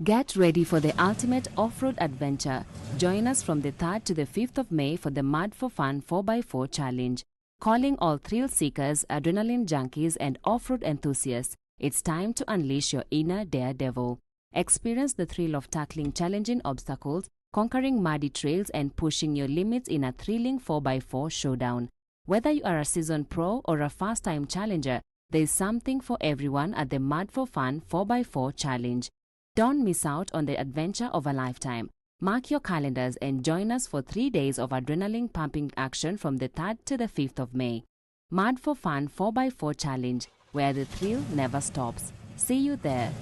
Get ready for the ultimate off-road adventure. Join us from the 3rd to the 5th of May for the Mud for Fun 4x4 Challenge. Calling all thrill seekers, adrenaline junkies, and off-road enthusiasts, it's time to unleash your inner daredevil. Experience the thrill of tackling challenging obstacles, conquering muddy trails, and pushing your limits in a thrilling 4x4 showdown. Whether you are a seasoned pro or a first-time challenger, there is something for everyone at the Mud for Fun 4x4 Challenge. Don't miss out on the adventure of a lifetime. Mark your calendars and join us for 3 days of adrenaline-pumping action from the 3rd to the 5th of May. Mud for Fun 4x4 Challenge, where the thrill never stops. See you there.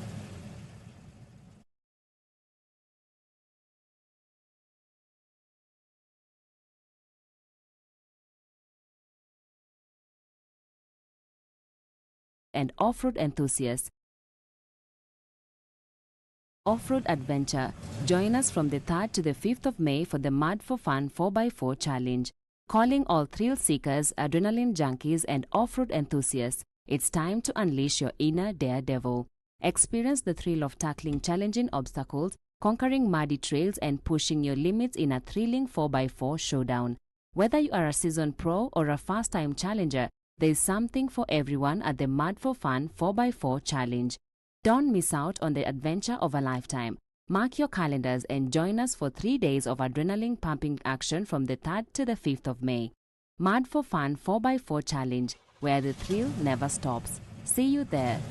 And off-road enthusiasts. Off-road adventure. Join us from the 3rd to the 5th of May for the Mud for Fun 4x4 Challenge. Calling all thrill seekers, adrenaline junkies, and off-road enthusiasts, it's time to unleash your inner daredevil. Experience the thrill of tackling challenging obstacles, conquering muddy trails, and pushing your limits in a thrilling 4x4 showdown. Whether you are a seasoned pro or a first-time challenger, there is something for everyone at the Mud for Fun 4x4 Challenge. Don't miss out on the adventure of a lifetime. Mark your calendars and join us for 3 days of adrenaline-pumping action from the 3rd to the 5th of May. Mud for Fun 4x4 Challenge, where the thrill never stops. See you there.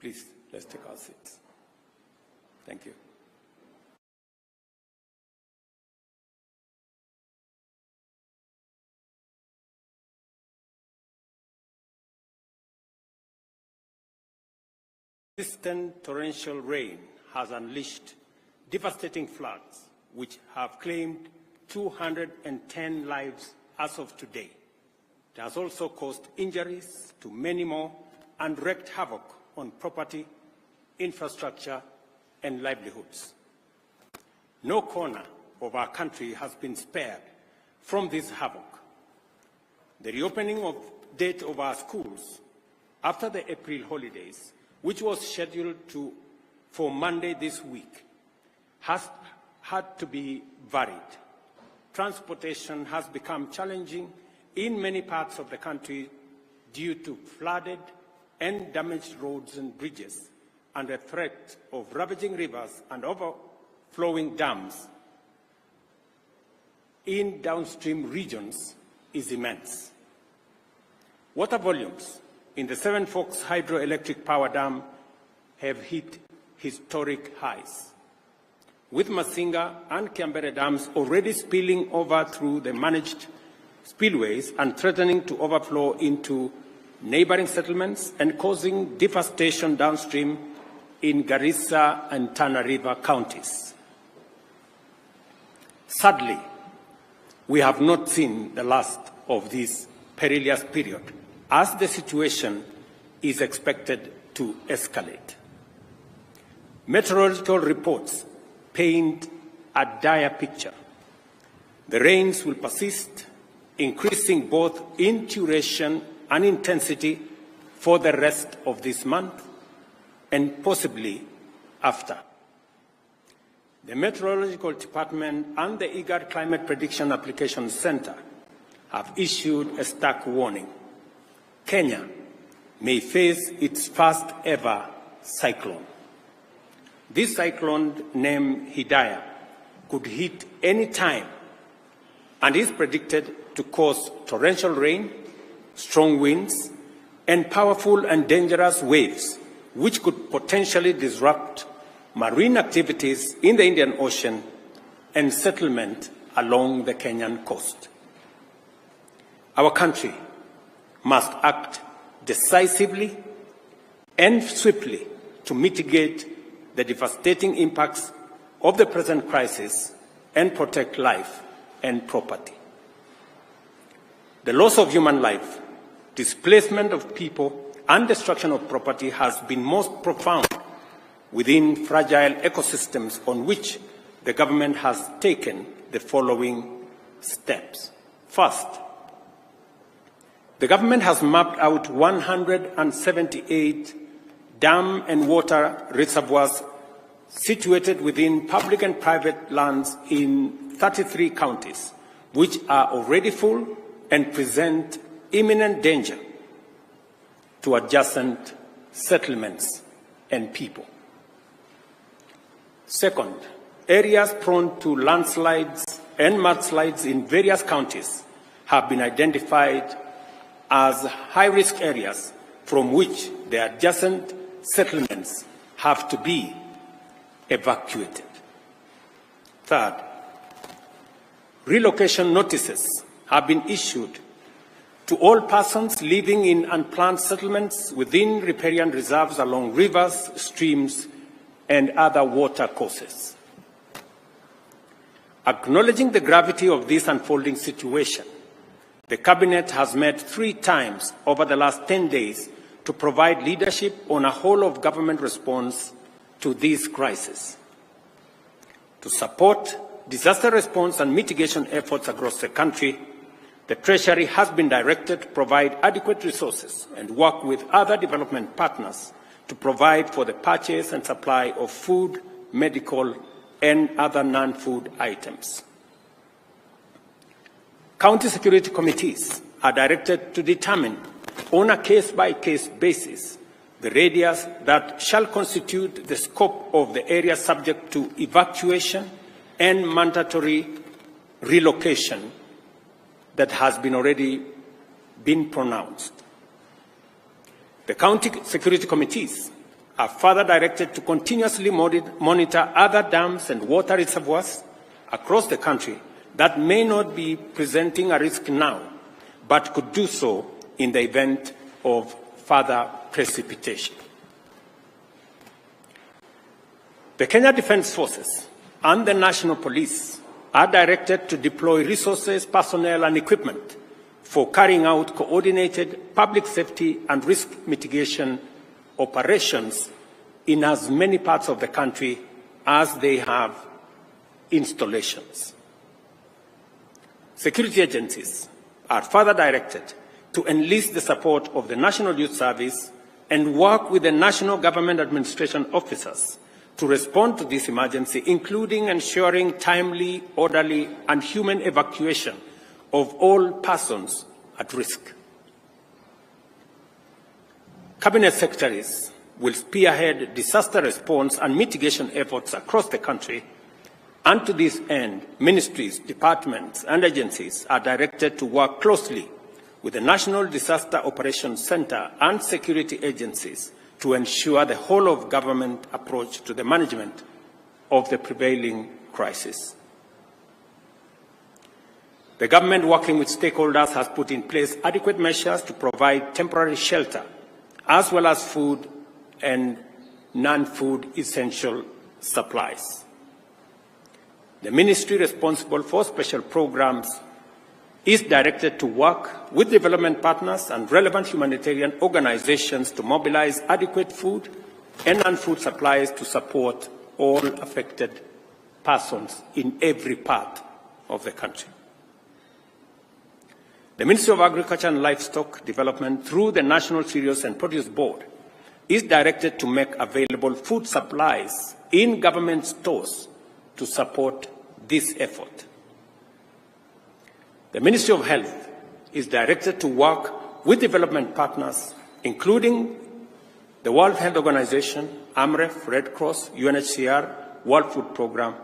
Please, let's take our seats. Thank you. Persistent torrential rain has unleashed devastating floods, which have claimed 210 lives as of today. It has also caused injuries to many more and wreaked havoc on property, infrastructure, and livelihoods. No corner of our country has been spared from this havoc. The reopening date of our schools after the April holidays, which was scheduled for Monday this week, has had to be varied. Transportation has become challenging in many parts of the country due to flooded and damaged roads and bridges, and the threat of ravaging rivers and overflowing dams in downstream regions is immense. Water volumes in the Seven Forks Hydroelectric Power Dam have hit historic highs, with Masinga and Kiambere dams already spilling over through the managed spillways and threatening to overflow into neighboring settlements and causing devastation downstream in Garissa and Tana River counties. Sadly, we have not seen the last of this perilous period, as the situation is expected to escalate. Meteorological reports paint a dire picture. The rains will persist, increasing both in duration and intensity for the rest of this month and possibly after. The Meteorological Department and the IGAD Climate Prediction Application Center have issued a stark warning. Kenya may face its first ever cyclone. This cyclone, named Hidaya, could hit any time and is predicted to cause torrential rain, strong winds, and powerful and dangerous waves, which could potentially disrupt marine activities in the Indian Ocean and settlement along the Kenyan coast. Our country must act decisively and swiftly to mitigate the devastating impacts of the present crisis and protect life and property. The loss of human life, displacement of people, and destruction of property has been most profound within fragile ecosystems, on which the government has taken the following steps. First, the government has mapped out 178 dam and water reservoirs situated within public and private lands in 33 counties, which are already full and present imminent danger to adjacent settlements and people. Second, areas prone to landslides and mudslides in various counties have been identified as high-risk areas from which the adjacent settlements have to be evacuated. Third, relocation notices have been issued to all persons living in unplanned settlements within riparian reserves along rivers, streams, and other water courses. Acknowledging the gravity of this unfolding situation, the Cabinet has met 3 times over the last 10 days to provide leadership on a whole-of-government response to this crisis. To support disaster response and mitigation efforts across the country, the Treasury has been directed to provide adequate resources and work with other development partners to provide for the purchase and supply of food, medical, and other non-food items. County security committees are directed to determine on a case-by-case basis the radius that shall constitute the scope of the area subject to evacuation and mandatory relocation that has already been pronounced. The county security committees are further directed to continuously monitor other dams and water reservoirs across the country that may not be presenting a risk now, but could do so in the event of further precipitation. The Kenya Defence Forces and the National Police are directed to deploy resources, personnel, and equipment for carrying out coordinated public safety and risk mitigation operations in as many parts of the country as they have installations. Security agencies are further directed to enlist the support of the National Youth Service and work with the National Government Administration officers to respond to this emergency, including ensuring timely, orderly, and human evacuation of all persons at risk. Cabinet secretaries will spearhead disaster response and mitigation efforts across the country, and to this end, ministries, departments, and agencies are directed to work closely with the National Disaster Operations Center and security agencies to ensure the whole-of-government approach to the management of the prevailing crisis. The government, working with stakeholders, has put in place adequate measures to provide temporary shelter, as well as food and non-food essential supplies. The ministry responsible for special programs is directed to work with development partners and relevant humanitarian organizations to mobilize adequate food and non-food supplies to support all affected persons in every part of the country. The Ministry of Agriculture and Livestock Development, through the National Cereals and Produce Board, is directed to make available food supplies in government stores to support this effort. The Ministry of Health is directed to work with development partners, including the World Health Organization, AMREF, Red Cross, UNHCR, World Food Programme,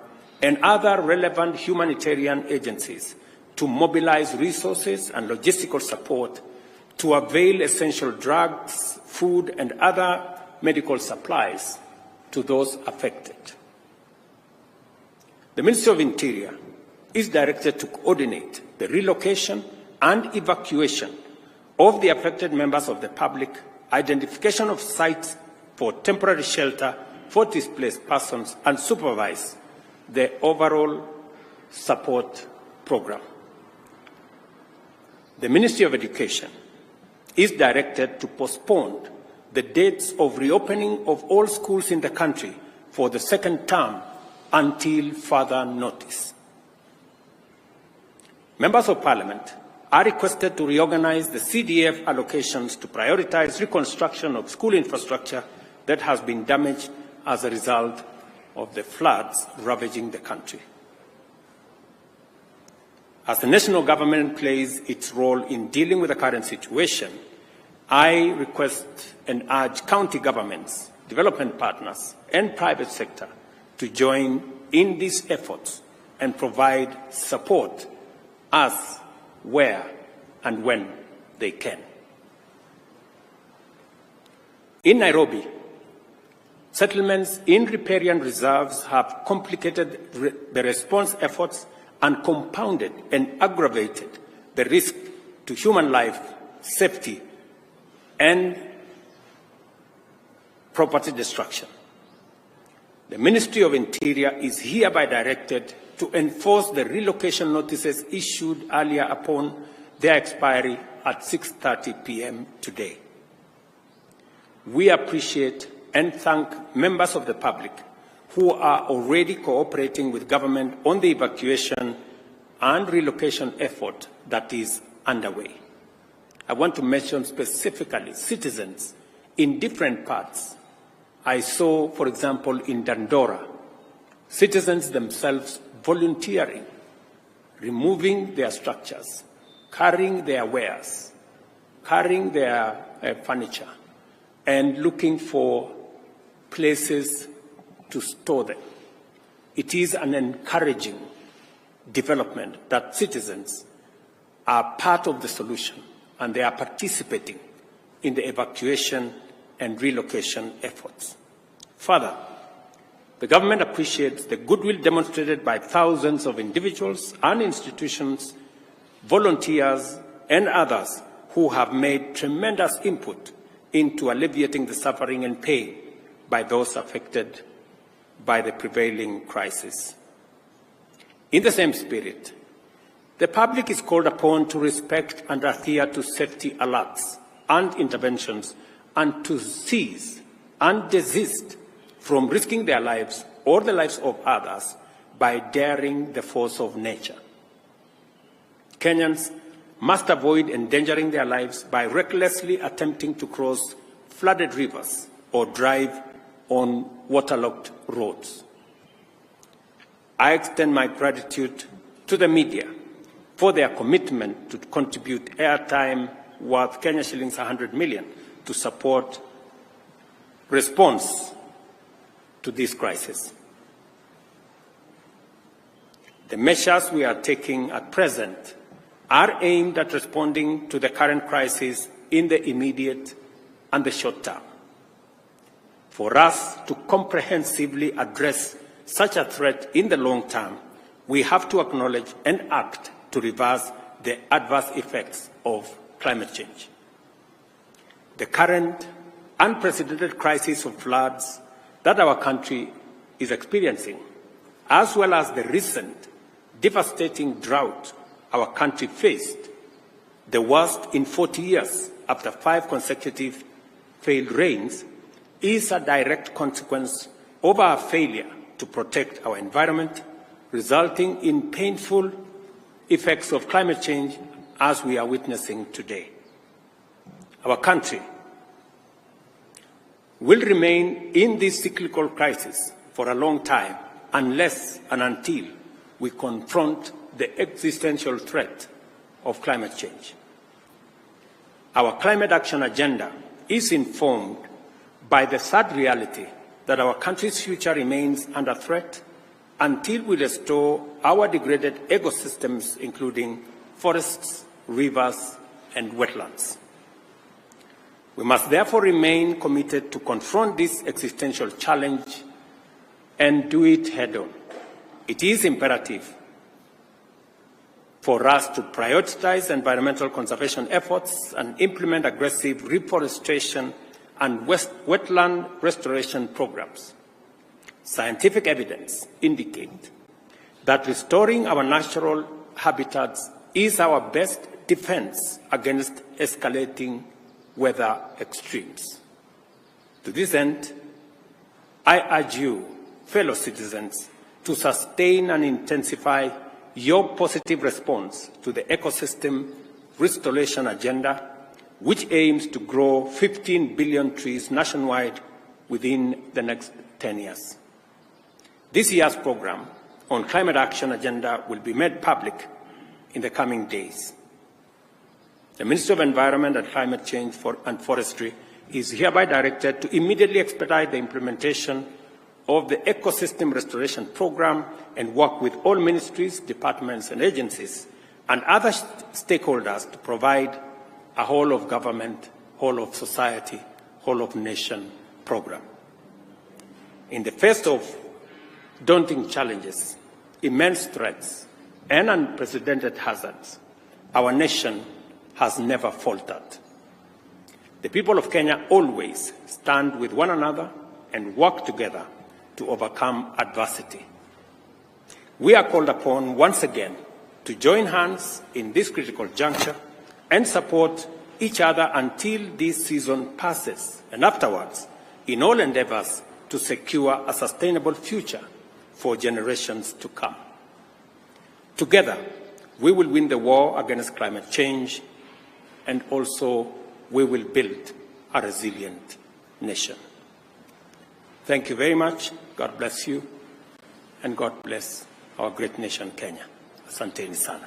and other relevant humanitarian agencies to mobilize resources and logistical support to avail essential drugs, food, and other medical supplies to those affected. The Ministry of Interior is directed to coordinate the relocation and evacuation of the affected members of the public, identification of sites for temporary shelter for displaced persons, and supervise the overall support program. The Ministry of Education is directed to postpone the dates of reopening of all schools in the country for the second term until further notice. Members of Parliament are requested to reorganize the CDF allocations to prioritize reconstruction of school infrastructure that has been damaged as a result of the floods ravaging the country. As the national government plays its role in dealing with the current situation, I request and urge county governments, development partners, and private sector to join in these efforts and provide support as, where, and when they can. In Nairobi, settlements in riparian reserves have complicated the response efforts and compounded and aggravated the risk to human life, safety, and property destruction. The Ministry of Interior is hereby directed to enforce the relocation notices issued earlier upon their expiry at 6:30 p.m. today. We appreciate and thank members of the public who are already cooperating with government on the evacuation and relocation effort that is underway. I want to mention specifically citizens in different parts. I saw, for example, in Dandora, citizens themselves volunteering, removing their structures, carrying their wares, carrying their furniture, and looking for places to store them. It is an encouraging development that citizens are part of the solution and they are participating in the evacuation and relocation efforts. Further, the government appreciates the goodwill demonstrated by thousands of individuals and institutions, volunteers, and others who have made tremendous input into alleviating the suffering and pain by those affected by the prevailing crisis. In the same spirit, the public is called upon to respect and adhere to safety alerts and interventions and to cease and desist from risking their lives or the lives of others by daring the force of nature. Kenyans must avoid endangering their lives by recklessly attempting to cross flooded rivers or drive on waterlogged roads. I extend my gratitude to the media for their commitment to contribute airtime worth Kenya shillings 100 million to support response to this crisis. The measures we are taking at present are aimed at responding to the current crisis in the immediate and the short term. For us to comprehensively address such a threat in the long term, we have to acknowledge and act to reverse the adverse effects of climate change. The current unprecedented crisis of floods that our country is experiencing, as well as the recent devastating drought our country faced, the worst in 40 years after 5 consecutive failed rains, is a direct consequence of our failure to protect our environment, resulting in painful effects of climate change as we are witnessing today. Our country will remain in this cyclical crisis for a long time unless and until we confront the existential threat of climate change. Our climate action agenda is informed by the sad reality that our country's future remains under threat until we restore our degraded ecosystems, including forests, rivers, and wetlands. We must therefore remain committed to confront this existential challenge and do it head-on. It is imperative for us to prioritize environmental conservation efforts and implement aggressive reforestation and wetland restoration programs. Scientific evidence indicates that restoring our natural habitats is our best defense against escalating weather extremes. To this end, I urge you, fellow citizens, to sustain and intensify your positive response to the ecosystem restoration agenda, which aims to grow 15 billion trees nationwide within the next 10 years. This year's program on climate action agenda will be made public in the coming days. The Ministry of Environment and Climate Change and Forestry is hereby directed to immediately expedite the implementation of the Ecosystem Restoration Program and work with all ministries, departments, and agencies and other stakeholders to provide a whole of government, whole of society, whole of nation program. In the face of daunting challenges, immense threats, and unprecedented hazards, our nation has never faltered. The people of Kenya always stand with one another and work together to overcome adversity. We are called upon once again to join hands in this critical juncture and support each other until this season passes, and afterwards, in all endeavors to secure a sustainable future for generations to come. Together, we will win the war against climate change, and also we will build a resilient nation. Thank you very much. God bless you, and God bless our great nation, Kenya. Asanteni sana.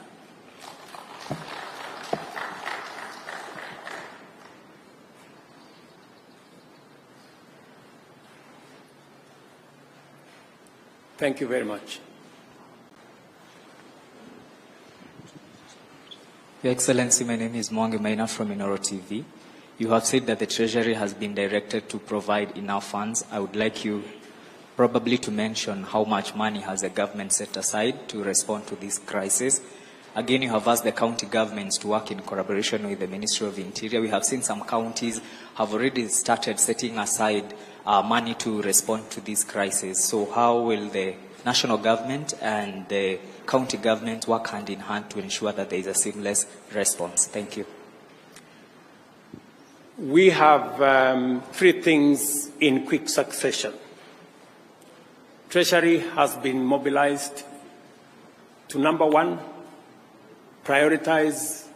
Thank you very much. Your Excellency, my name is Mwangi Maina from Inoro TV. You have said that the Treasury has been directed to provide enough funds. I would like you probably to mention how much money has the government set aside to respond to this crisis. Again, you have asked the county governments to work in collaboration with the Ministry of Interior. We have seen some counties have already started setting aside money to respond to this crisis. So how will the national government and the county government work hand in hand to ensure that there is a seamless response? Thank you. We have three things in quick succession. Treasury has been mobilized to, number one, prioritize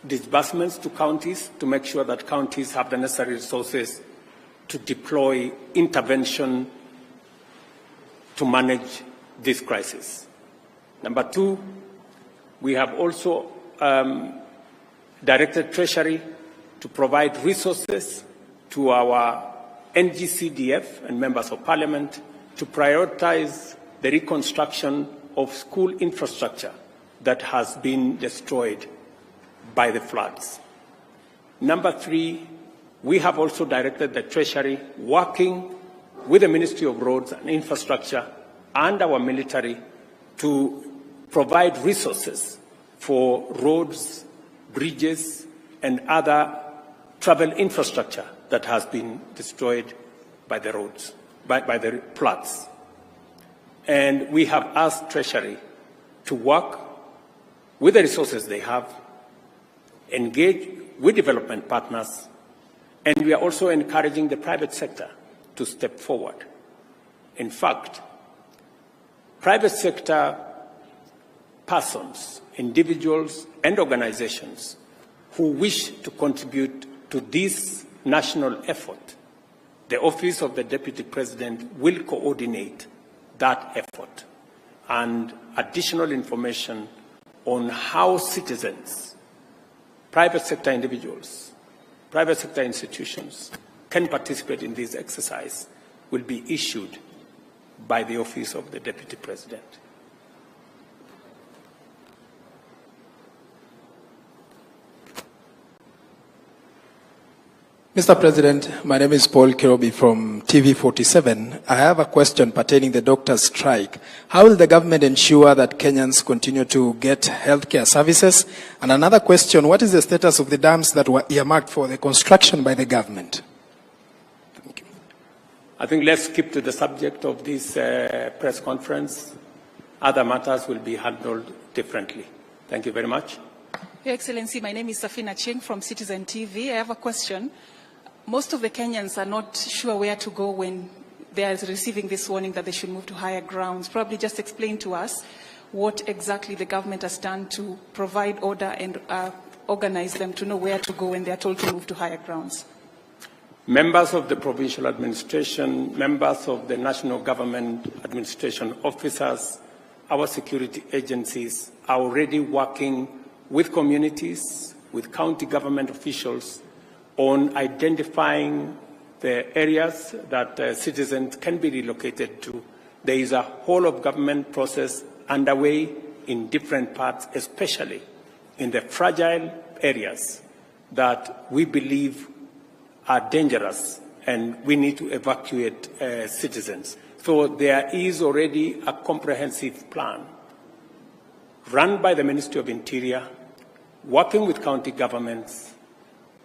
disbursements to counties to make sure that counties have the necessary resources to deploy intervention to manage this crisis. Number two, we have also directed Treasury to provide resources to our NGCDF and members of Parliament to prioritize the reconstruction of school infrastructure that has been destroyed by the floods. Number three, we have also directed the Treasury, working with the Ministry of Roads and Infrastructure and our military, to provide resources for roads, bridges, and other travel infrastructure that has been destroyed by the roads, by the floods. And we have asked Treasury to work with the resources they have, engage with development partners, and we are also encouraging the private sector to step forward. In fact, private sector persons, individuals, and organizations who wish to contribute to this national effort, the Office of the Deputy President will coordinate that effort, and additional information on how citizens, private sector individuals, private sector institutions can participate in this exercise will be issued by the Office of the Deputy President. Mr. President, my name is Paul Kirobi from TV47. I have a question pertaining the doctors' strike. How will the government ensure that Kenyans continue to get healthcare services? And another question, what is the status of the dams that were earmarked for the construction by the government? Thank you. I think let's skip to the subject of this press conference. Other matters will be handled differently. Thank you very much. Your Excellency, my name is Safina Cheng from Citizen TV. I have a question. Most of the Kenyans are not sure where to go when they are receiving this warning that they should move to higher grounds. Probably just explain to us what exactly the government has done to provide order and organize them to know where to go when they are told to move to higher grounds. Members of the provincial administration, members of the national government administration officers, our security agencies are already working with communities, with county government officials, on identifying the areas that citizens can be relocated to. There is a whole of government process underway in different parts, especially in the fragile areas that we believe are dangerous and we need to evacuate citizens. So there is already a comprehensive plan run by the Ministry of Interior, working with county governments,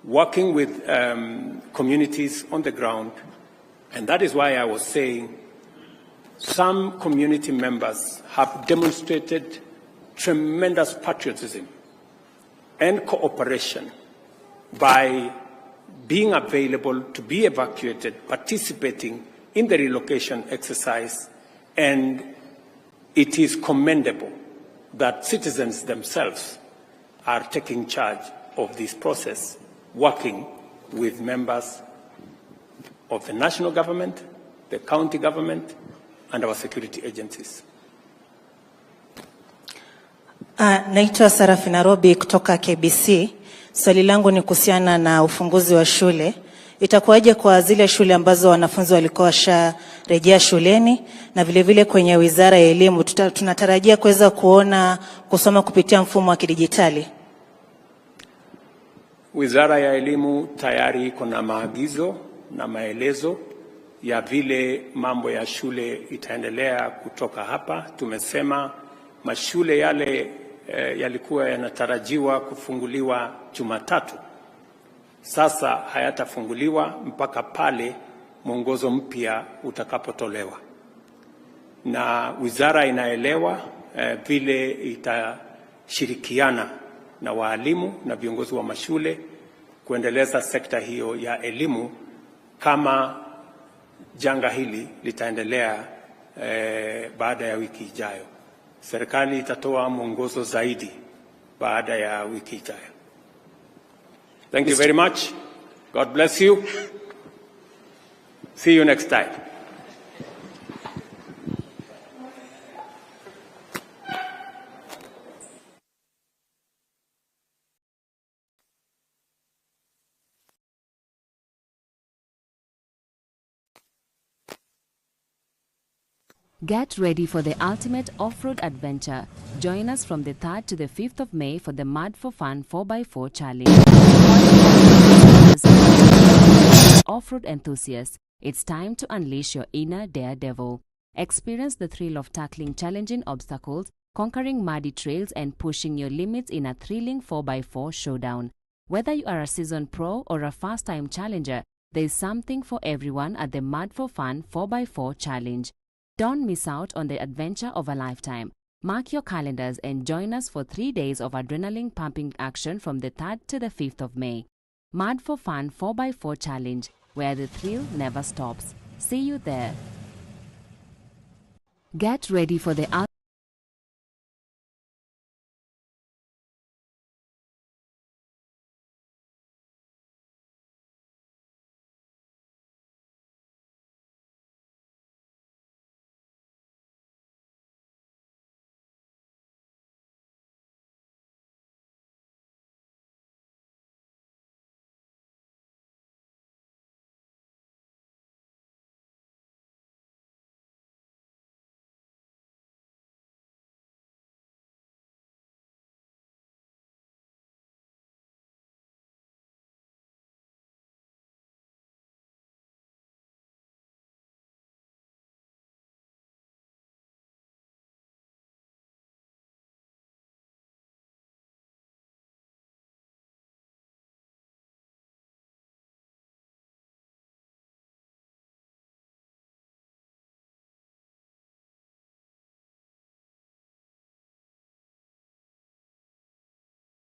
working with communities on the ground. And that is why I was saying some community members have demonstrated tremendous patriotism and cooperation by being available to be evacuated, participating in the relocation exercise. And it is commendable that citizens themselves are taking charge of this process, working with members of the national government, the county government, and our security agencies. Naitwa Sarafina Robi kutoka KBC. Swali langu ni kuhusiana na ufunguzi wa shule. Itakuwaje kwa zile shule ambazo wanafunzi walikuwa washarejea shuleni, na vile vile kwenye Wizara ya Elimu tunatarajia kuweza kuona kusoma kupitia mfumo wa kidijitali? Wizara ya Elimu tayari iko na maagizo na maelezo ya vile mambo ya shule itaendelea kutoka hapa. Tumesema mashule yale yalikuwa yanatarajiwa kufunguliwa Jumatatu, sasa hayatafunguliwa mpaka pale mwongozo mpya utakapotolewa, na wizara inaelewa vile itashirikiana na waalimu na viongozi wa mashule kuendeleza sekta hiyo ya elimu kama janga hili litaendelea baada ya wiki ijayo. Serikali itatoa mwongozo zaidi baada ya wiki ijayo. Thank you very much. God bless you. See you next time. Get ready for the ultimate off-road adventure. Join us from the 3rd to the 5th of May for the Mud for Fun 4x4 challenge. Off-road enthusiasts, it's time to unleash your inner daredevil. Experience the thrill of tackling challenging obstacles, conquering muddy trails, and pushing your limits in a thrilling 4x4 showdown. Whether you are a seasoned pro or a first-time challenger, there is something for everyone at the Mud for Fun 4x4 challenge. Don't miss out on the adventure of a lifetime. Mark your calendars and join us for 3 days of adrenaline-pumping action from the 3rd to the 5th of May. Mud for Fun 4x4 Challenge, where the thrill never stops. See you there. Get ready for the